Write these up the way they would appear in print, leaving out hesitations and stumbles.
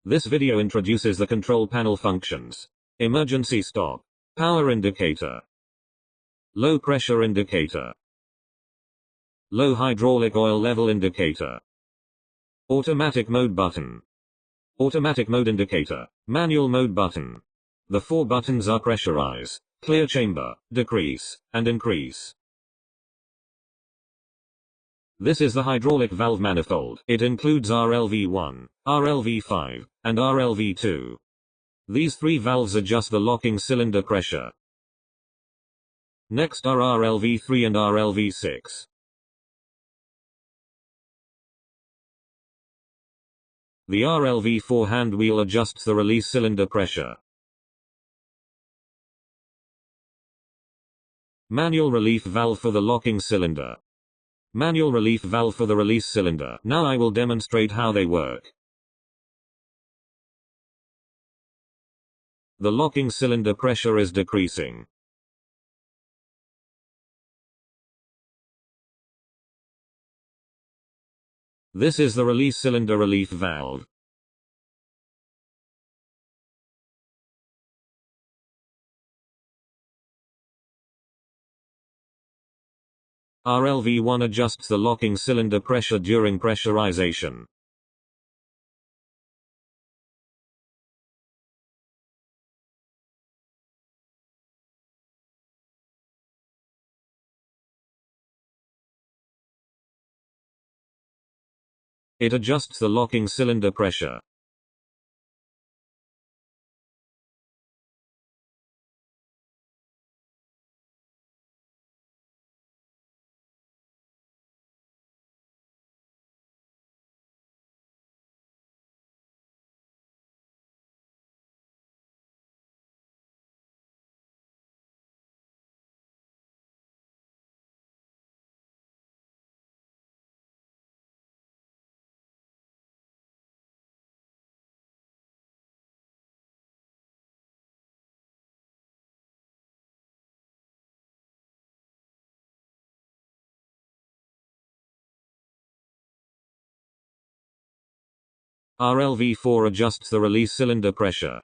This video introduces the control panel functions. Emergency stop. Power indicator. Low pressure indicator. Low hydraulic oil level indicator. Automatic mode button. Automatic mode indicator. Manual mode button. The four buttons are pressurize, clear chamber, decrease, and increase. This is the hydraulic valve manifold. It includes RLV1, RLV5, and RLV2. These three valves adjust the locking cylinder pressure. Next are RLV3 and RLV6. The RLV4 hand wheel adjusts the release cylinder pressure. Manual relief valve for the locking cylinder. Manual relief valve for the release cylinder. Now I will demonstrate how they work. The locking cylinder pressure is decreasing. This is the release cylinder relief valve. RLV1 adjusts the locking cylinder pressure during pressurization. It adjusts the locking cylinder pressure. RLV4 adjusts the release cylinder pressure.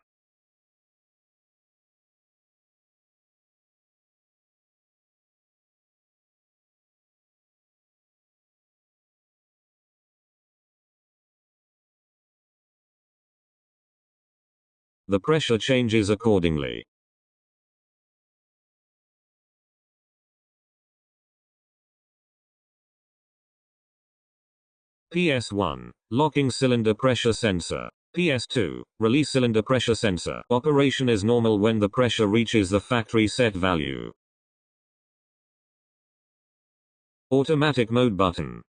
The pressure changes accordingly. PS1, locking cylinder pressure sensor. PS2, release cylinder pressure sensor. Operation is normal when the pressure reaches the factory set value. Automatic mode button.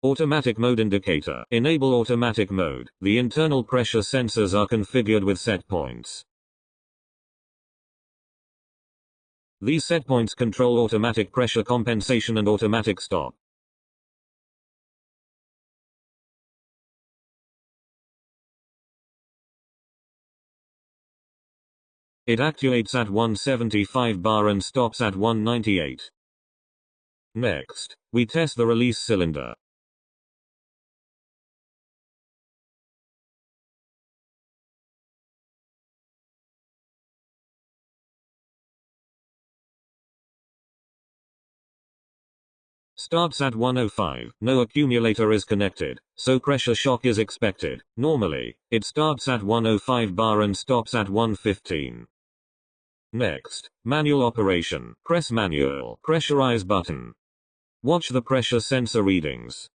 Automatic mode indicator. Enable automatic mode. The internal pressure sensors are configured with set points. These set points control automatic pressure compensation and automatic stop. It actuates at 175 bar and stops at 198. Next, we test the release cylinder. Starts at 105. No accumulator is connected, so pressure shock is expected. Normally, it starts at 105 bar and stops at 115. Next, manual operation. Press manual. Pressurize button. Watch the pressure sensor readings.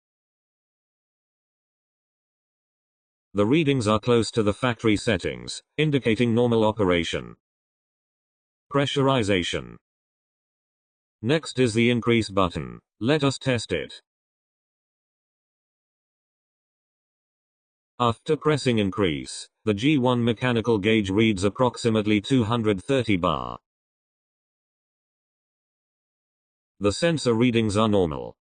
The readings are close to the factory settings, indicating normal operation. Pressurization. Next is the increase button. Let us test it. After pressing increase, the G1 mechanical gauge reads approximately 230 bar. The sensor readings are normal.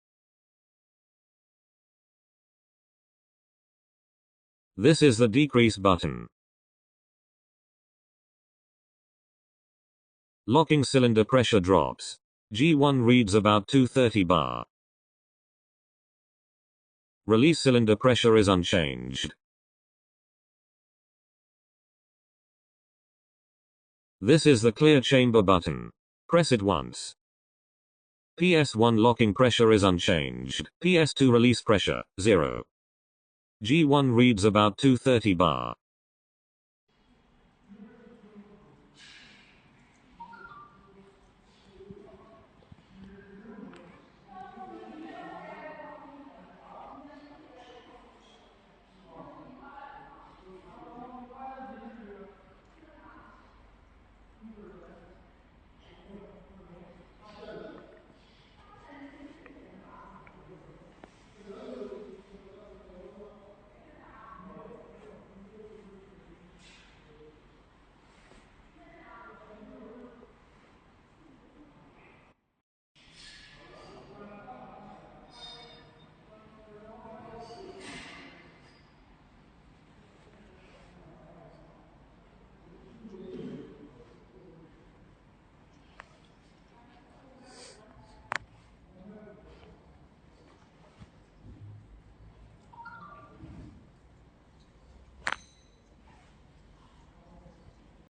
This is the decrease button. Locking cylinder pressure drops. G1 reads about 230 bar. Release cylinder pressure is unchanged. This is the clear chamber button. Press it once. PS1 locking pressure is unchanged. PS2 release pressure, 0. G1 reads about 230 bar.